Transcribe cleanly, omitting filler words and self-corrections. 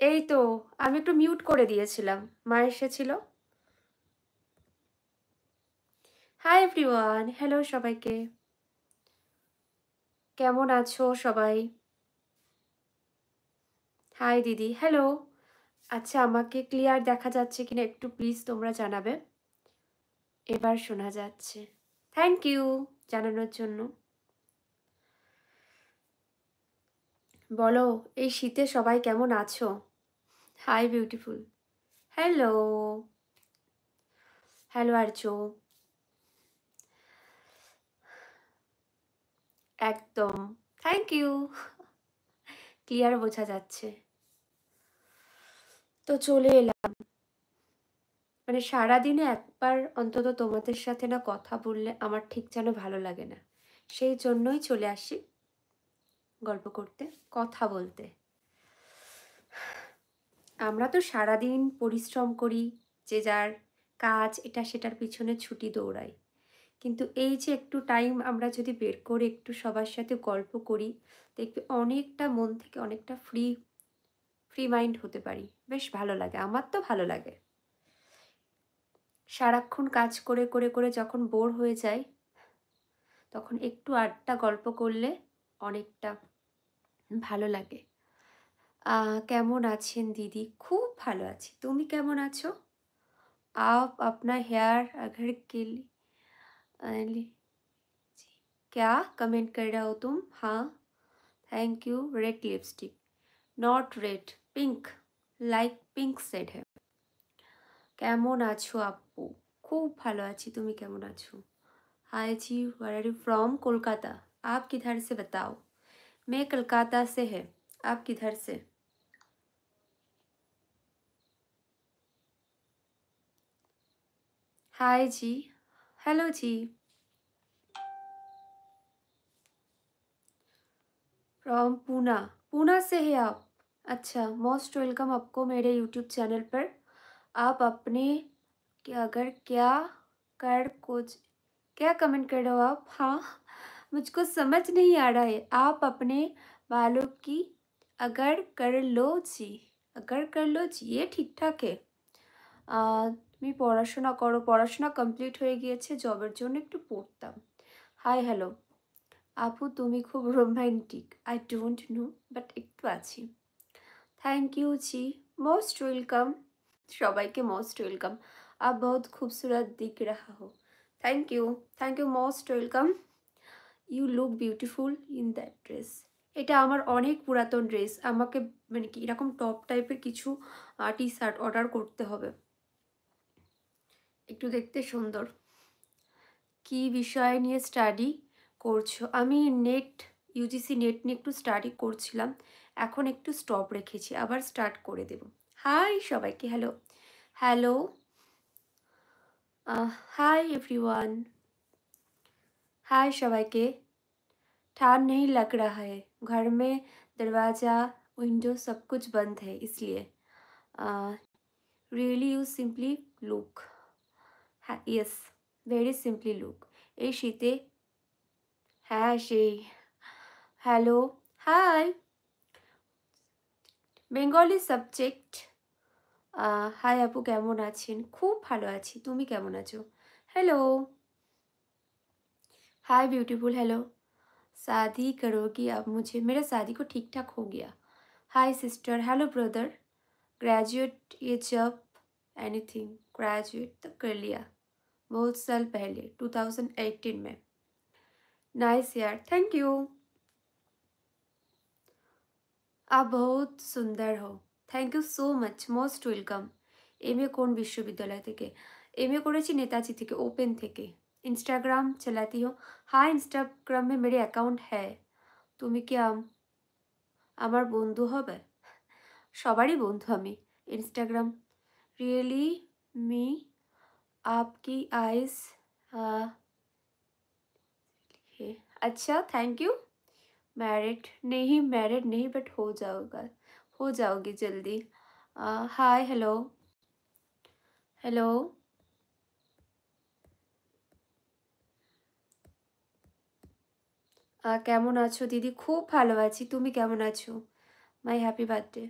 এই তো আমি একটু মিউট করে দিয়েছিলাম, মা এসেছিল। হাই এভরিওয়ান, হ্যালো সবাইকে, কেমন আছো সবাই? হাই দিদি, হ্যালো। আচ্ছা, আমাকে ক্লিয়ার দেখা যাচ্ছে কিনা একটু প্লিজ তোমরা জানাবে। এবার শোনা যাচ্ছে, থ্যাংক ইউ জানানোর জন্য। বলো, এই শীতে সবাই কেমন আছো? Hi beautiful, hello. হ্যালো আর্য, একদম, থ্যাংক ইউ, ক্লিয়ার বোঝা যাচ্ছে। তো চলে এলাম, মানে সারাদিনে একবার অন্তত তোমাদের সাথে না কথা বললে আমার ঠিক যেন ভালো লাগে না, সেই জন্যই চলে আসি গল্প করতে, কথা বলতে। আমরা তো সারাদিন পরিশ্রম করি, যে যার কাজ এটা সেটার পিছনে ছুটি দৌড়াই, কিন্তু এই যে একটু টাইম আমরা যদি বের করে একটু সবার সাথে গল্প করি, দেখবে অনেকটা মন থেকে অনেকটা ফ্রি ফ্রি মাইন্ড হতে পারি, বেশ ভালো লাগে, আমার তো ভালো লাগে। সারাক্ষণ কাজ করে করে করে যখন বোর হয়ে যায়, তখন একটু আড্ডা গল্প করলে অনেকটা ভালো লাগে। কেমন আছেন দিদি? খুব ভালো আছি, তুমি কেমন আছো? आप अपना हेयर अगर के लिए क्या कमेंट कर रहे हो तुम? हाँ, thank you. Red lipstick, not red, pink, like pink shade है। কেমন আছো আপু? খুব ভালো আছি, তুমি কেমন আছো? हाय जी, where are you from? Kolkata. आप किधर से बताओ? मैं कलकत्ता से है, आप किधर से? हाय जी, हेलो जी, फ्रॉम पूना। पूना से है आप? अच्छा, मोस्ट वेलकम आपको मेरे यूट्यूब चैनल पर। आप अपने अगर क्या कर कुछ क्या कमेंट कर रहे हो आप? हाँ, मुझको समझ नहीं आ रहा है। आप अपने बालों की अगर कर लो जी, अगर कर लो जी, ये ঠিকঠাক है। তুমি পড়াশোনা করো, পড়াশোনা কমপ্লিট হয়ে গিয়েছে, জবের জন্য একটু পড়তাম। হাই হ্যালো আপু, তুমি খুব romantic. I don't know, but একটু আছি। Thank you ji, most welcome, সবাইকে মোস্ট ওয়েলকাম। आप बहुत खूबसूरत दिख रहा हो। Thank you most welcome. You look beautiful in that dress. এটা আমার অনেক পুরাতন ড্রেস, আমাকে মানে কি এরকম টপ টাইপের কিছু টি শার্ট অর্ডার করতে হবে, একটু দেখতে সুন্দর। কি বিষয় নিয়ে স্টাডি করছো? আমি নেট, ইউজিসি নেট নিয়ে একটু স্টাডি করছিলাম, এখন একটু স্টপ রেখেছি, আবার স্টার্ট করে দেব। হাই সবাইকে, হ্যালো হ্যালো, हाय एवरीवन, हाय सबाइके। ठंड नहीं लग रहा है, घर में दरवाज़ा विंडो सब कुछ बंद है, इसलिए really you simply look, yes very simply look. এই শীতে, হ্যাঁ সেই, hello, hi, Bengali subject. Hi আপু, কেমন আছেন? খুব ভালো আছি, তুমি কেমন আছো? Hello, hi beautiful, hello. शादी करोगी अब मुझे? मेरा शादी को ठीक ठाक हो गया। हाय सिस्टर, हेलो ब्रदर। ग्रेजुएट ये जब एनीथिंग, ग्रेजुएट तो कर लिया बहुत साल पहले 2018 में। नाइस यार, थैंक यू। आप बहुत सुंदर हो, thank you so much, most welcome. M A कौन विश्वविद्यालय থেকে? एम ए করেছি नेताजी থেকে, ओपन থেকে। इंस्टाग्राम चलाती हो? हाँ, इंस्टाग्राम में मेरे अकाउंट है। তুমি কি আমার বন্ধু হবে? সবারই বন্ধু আমি। इंस्टाग्राम रियली मी आपकी आइज, अच्छा थैंक यू। मैरिड नहीं बट हो जाओगा, हो जाओगी जल्दी। हाय हेलो हेलो, কেমন আছো দিদি? খুব ভালো আছি, তুমি কেমন আছো? মাই হ্যাপি বার্থডে।